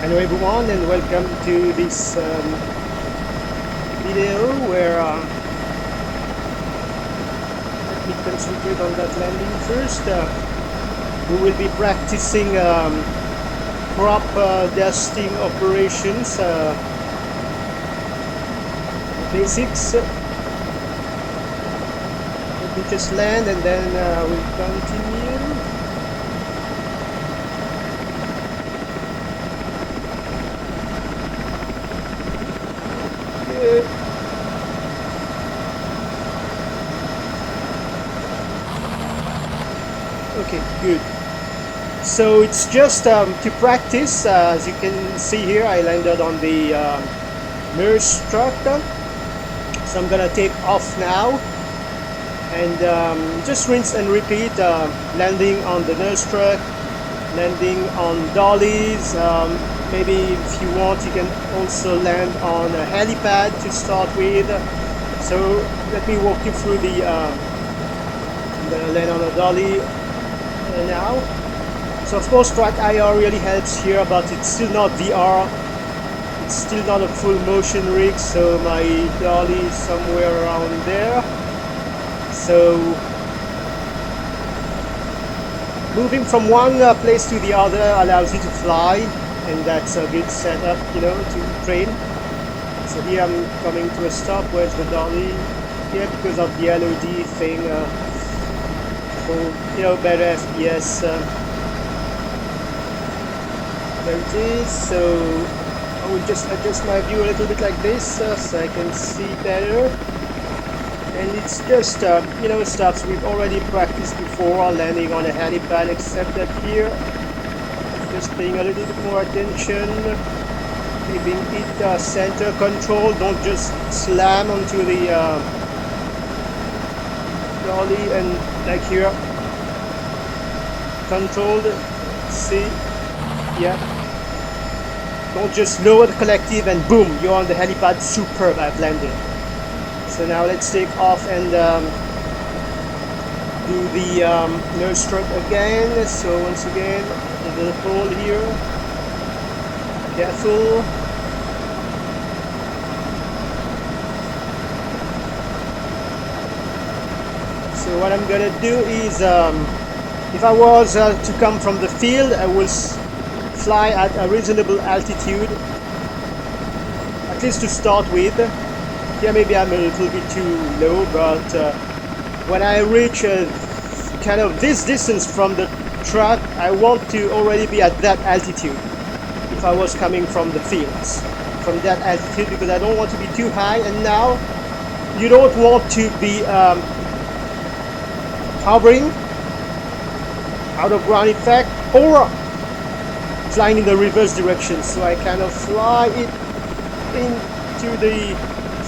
Hello everyone and welcome to this video where let me concentrate on that landing first. We will be practicing prop dusting operations, basics. Let me just land and then we'll continue. Okay, good. So it's just to practice. As you can see here, I landed on the nurse truck. So I'm gonna take off now and just rinse and repeat, landing on the nurse truck, landing on dollies. Maybe if you want, you can also land on a helipad to start with. So let me walk you through the I'm gonna land on a dolly now. So of course track IR really helps here, but it's still not VR, it's still not a full motion rig, so my dolly is somewhere around there. So moving from one place to the other allows you to fly, and that's a good setup, you know, to train. So here I'm coming to a stop. Where's the dolly? Here, because of the LOD thing, for, you know, better FPS. There it is. So I will just adjust my view a little bit like this so I can see better. And it's just you know, stops we've already practiced before, landing on a helipad, except that here just paying a little bit more attention, keeping it center control. Don't just slam onto the dolly, and like here, controlled. See, yeah. Don't just lower the collective and boom, you're on the helipad. Superb, I've landed. So now let's take off and do the nurse truck again. So once again, a little hole here. Careful. So what I'm gonna do is, if I was to come from the field, I will fly at a reasonable altitude, at least to start with. Here maybe I'm a little bit too low, but when I reach kind of this distance from the truck, I want to already be at that altitude if I was coming from the fields, from that altitude, because I don't want to be too high. And now you don't want to be hovering, out of ground effect, or flying in the reverse direction. So I kind of fly it into the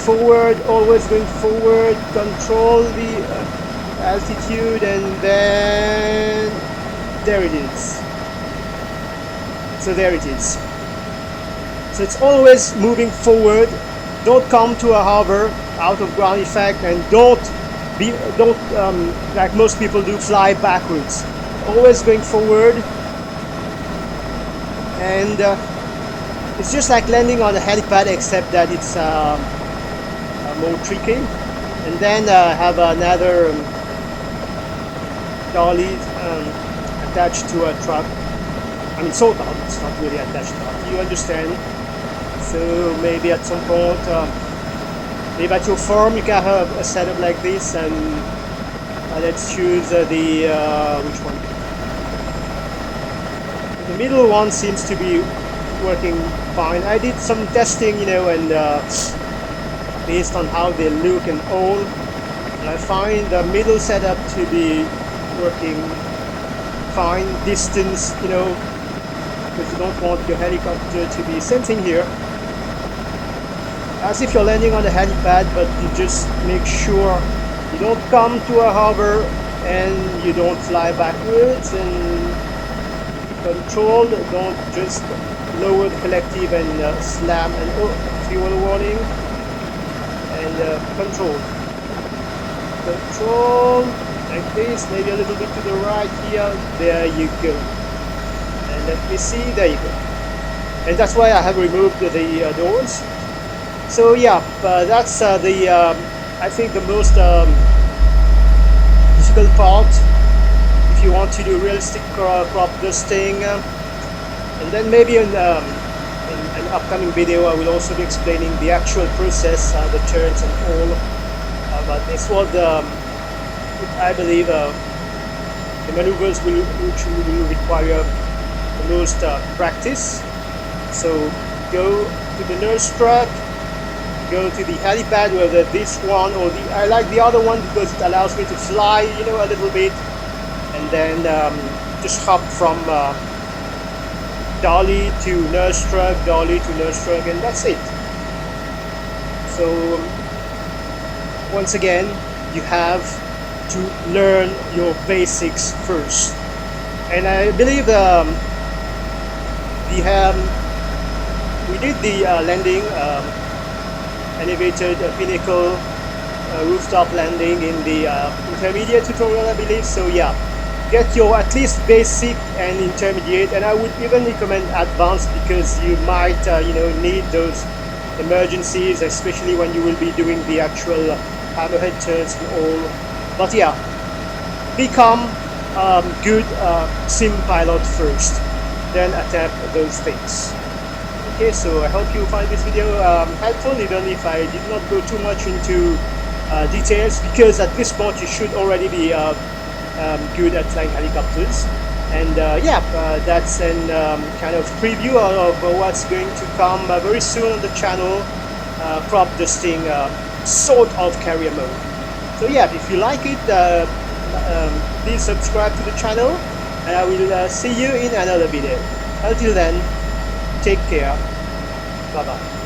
forward, always going forward, control the altitude, and then there it is. So there it is. So it's always moving forward. Don't come to a hover, out of ground effect, and don't like most people do, fly backwards. Always going forward. And it's just like landing on a helipad, except that it's more tricky. And then have another dolly attached to a truck. I mean, sort of, it's not really attached to it, you understand. So maybe at some point, maybe at your farm you can have a setup like this, and let's choose the which one? The middle one seems to be working fine. I did some testing, you know, and based on how they look and all, I find the middle setup to be working fine. Distance, you know, because you don't want your helicopter to be same thing here, as if you're landing on a helipad, but you just make sure you don't come to a hover and you don't fly backwards, and controlled. Don't just lower the collective and slam, and oh, fuel warning, and control like this, maybe a little bit to the right here. There you go. And let me see, there you go. and that's why I have removed the doors. So yeah, that's I think the most difficult part if you want to do realistic crop dusting. And then maybe in an upcoming video I will also be explaining the actual process, the turns and all. But this was I believe the maneuvers which will require the most practice. So go to the nurse truck, go to the helipad, whether this one or I like the other one because it allows me to fly, you know, a little bit, and then just hop from dolly to nurse truck, dolly to nurse truck, and that's it. So once again, you have to learn your basics first. And I believe we did the landing, elevated pinnacle rooftop landing in the intermediate tutorial, I believe. So yeah, get your at least basic and intermediate, and I would even recommend advanced because you might you know, need those emergencies, especially when you will be doing the actual hammerhead turns and all. But yeah, become good sim pilot first, then attempt those things. Okay, so I hope you find this video helpful, even if I did not go too much into details, because at this point you should already be good at flying helicopters. And yeah, that's an kind of preview of what's going to come very soon on the channel, crop dusting sort of carrier mode. So yeah, if you like it, please subscribe to the channel, and I will see you in another video. Until then, take care. Bye bye.